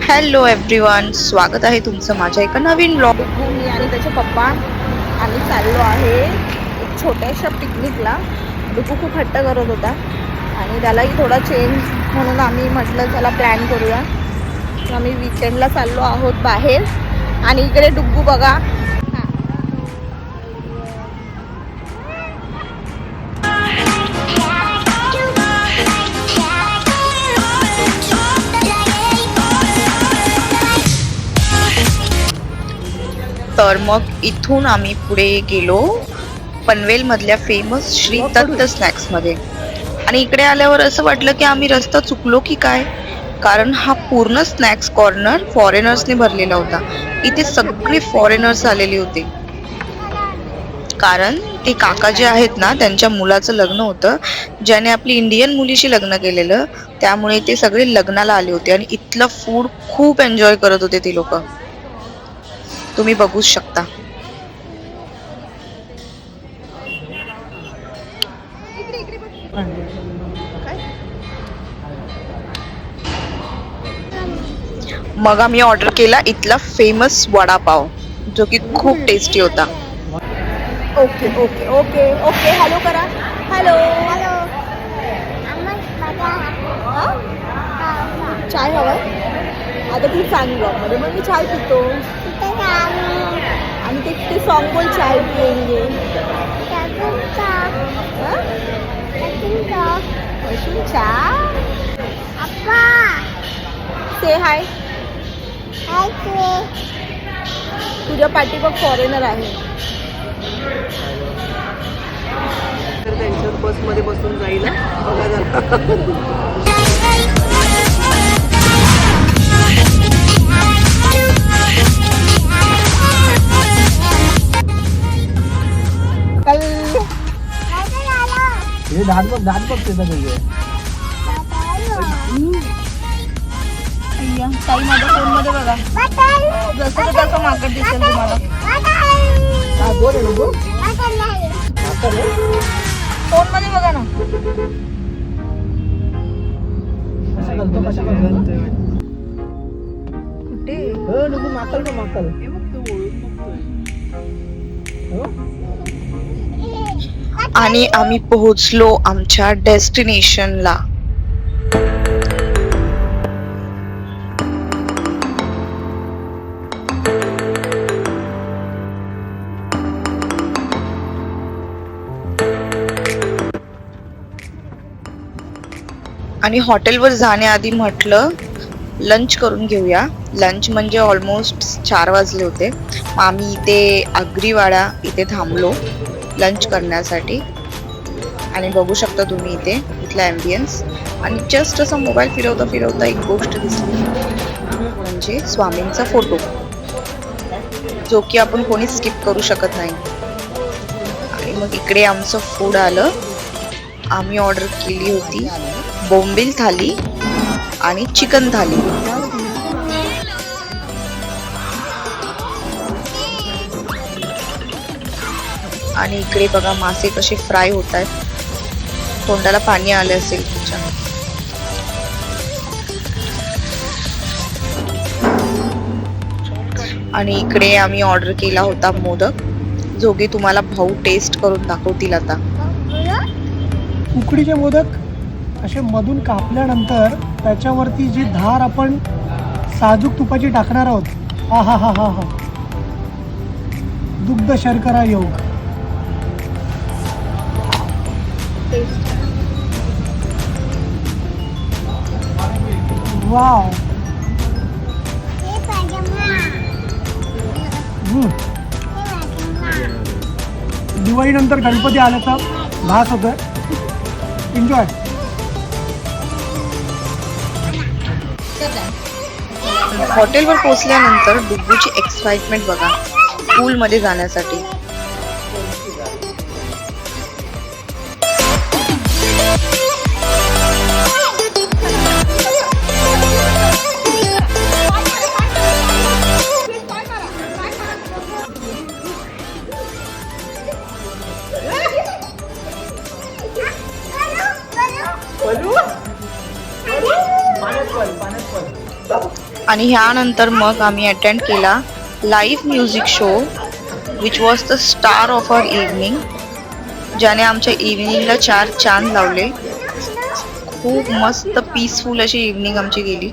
Hello everyone, स्वागत आहे तुमचं माझ्या एका नवीन ब्लॉग. मी आणि त्याचे पप्पा आम्ही चाललो आहे एक छोट्याशा पिकनिकला. डुकू खूप हट्ट करत होता आणि त्यालाही थोडा चेंज म्हणून आम्ही म्हटलं चला प्लॅन करूया. तर आम्ही वीकेंडला चाललो आहोत बाहेर आणि इकडे डुग्गू बघा. तर मग इथून आम्ही पुढे गेलो पनवेल मधल्या फेमस श्री दत्त स्नॅक्स मध्ये. आणि इकडे आल्यावर असं वाटलं की आम्ही रस्ता चुकलो की काय, कारण हा पूर्ण स्नॅक्स कॉर्नर फॉरेनर्सने भरलेला होता. इथे सगळे फॉरेनर्स आलेले होते, कारण ते काका जे आहेत ना त्यांच्या मुलाचं लग्न होतं, ज्याने आपली इंडियन मुलीशी लग्न केलेलं. त्यामुळे ते सगळे लग्नाला आले होते आणि इथलं फूड खूप एन्जॉय करत होते ते लोक. तुम्ही बघूच शकता. मग आम्ही ऑर्डर केला इथला फेमस वडापाव, जो की खूप टेस्टी होता. Okay okay okay okay hello करा. Hello hello. चाय हवाय आता तू सांग ब्लॉगमध्ये, मग मी चाय पितो आणि ते सॉन्ग बोल चाय पिएंगे. से हाय. तुझ्या पाठी बघ फॉरेनर आहे. तर त्यांच्याच बसमध्ये बसून जाईल बघा जरा. दात बघते ताई माझ्या फोन मध्ये बघा, जसं तसं मागत दिसेल तुम्हाला. फोन मध्ये बघा ना. कुठे माकल आणि आम्ही पोहोचलो आमच्या डेस्टिनेशनला. आणि हॉटेलवर जाण्याआधी म्हटलं लंच करून घेऊया. लंच म्हणजे ऑलमोस्ट 4 वाजले होते. आम्ही इथे आगरीवाडा इथे थांबलो लंच करण्यासाठी. आणि बघू शकता तुम्ही इथे इथला ॲम्बियन्स. आणि जस्ट असं मोबाईल फिरवता फिरवता एक गोष्ट दिसली, म्हणजे स्वामींचा फोटो, जो की आपण कोणी स्किप करू शकत नाही. आणि मग इकडे आमचं फूड आलं. आम्ही ऑर्डर केली होती बोंबील थाली आणि चिकन थाली. आणि इकडे बघा मासे कसे फ्राय होत आहेत. तोंडाला पाणी आले असेल तुमच्या. आणि इकडे आम्ही ऑर्डर केला होता मोदक, जो की तुम्हाला भाऊ टेस्ट करून दाखवतील आता. उकडीचे मोदक असे मधून कापल्यानंतर त्याच्यावरती जी धार आपण साजूक तुपाची टाकणार आहोत. हा हा हा हा हा दुग्ध शर्करा योग. वाव. दिवाळीनंतर गणपती आल्याचा भास होतोय. एन्जॉय. हॉटेलवर पोहोचल्यानंतर डुग्गूची एक्साइटमेंट बघा पूलमध्ये जाण्यासाठी. पाण्यात पल आणि ह्यानंतर मग आम्ही अटेंड केला live music show which was the star of our evening, ज्याने आमच्या इव्हनिंगला 4 चांद लावले. खूप मस्त पीसफुल अशी इव्हनिंग आमची गेली.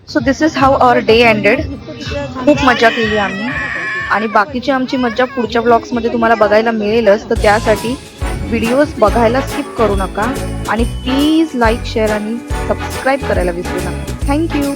So this is how our day ended. खूप मजा केली आम्ही आणि बाकीची आमची मज्जा पुढच्या ब्लॉग्समध्ये तुम्हाला बघायला मिळेलच. तर त्यासाठी व्हिडिओज बघायला स्किप करू नका आणि प्लीज लाईक, शेअर आणि सबस्क्राईब करायला विसरू नका. थँक्यू.